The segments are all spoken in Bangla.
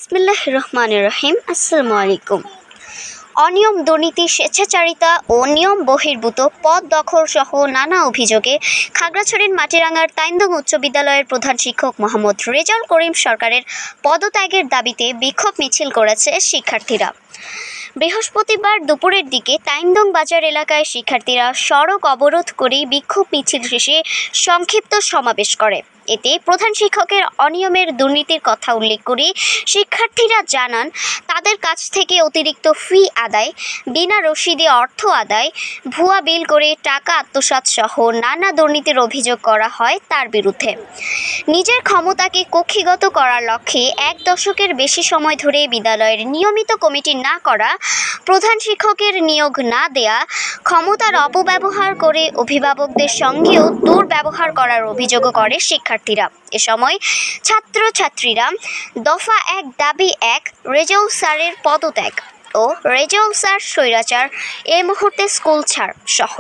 বিসমিল্লাহির রহমানির রহিম। আসসালামু আলাইকুম। অনিয়ম, দুর্নীতি, স্বেচ্ছাচারিতা ও নিয়ম বহির্ভূত পদ দখল সহ নানা অভিযোগে খাগড়াছড়ির মাটিরাঙ্গার তাইন্দং উচ্চ বিদ্যালয়ের প্রধান শিক্ষক মোহাম্মদ রেজাউল করিম সরকারের পদত্যাগের দাবিতে বিক্ষোভ মিছিল করেছে শিক্ষার্থীরা। বৃহস্পতিবার দুপুরের দিকে তাইন্দং বাজার এলাকায় শিক্ষার্থীরা সড়ক অবরোধ করে বিক্ষোভ মিছিল শেষে সংক্ষিপ্ত সমাবেশ করে। এতে প্রধান শিক্ষকের অনিয়মের দুর্নীতির কথা উল্লেখ করে শিক্ষার্থীরা জানান, তাদের কাছ থেকে অতিরিক্ত ফি আদায়, বিনা রসিদে অর্থ আদায়, ভুয়া বিল করে টাকা আত্মসাৎ সহ নানা দুর্নীতির অভিযোগ করা হয় তার বিরুদ্ধে। নিজের ক্ষমতাকে কক্ষিগত করার লক্ষ্যে 1 দশকের বেশি সময় ধরে বিদ্যালয়ের নিয়মিত কমিটি না করা, প্রধান শিক্ষকের নিয়োগ না দেয়া, ক্ষমতার অপব্যবহার করে অভিভাবকদের সঙ্গেও দুর্ব্যবহার করার অভিযোগও করে শিক্ষার্থীরা। এ সময় ছাত্রছাত্রীরা দফা 1 দাবি 1 রেজাউল স্যারের পদত্যাগ ও রেজাউল স্যার স্বৈরাচার, এই মুহূর্তে স্কুল ছাড় সহ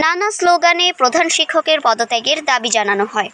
নানা স্লোগানে প্রধান শিক্ষকের পদত্যাগের দাবি জানানো হয়।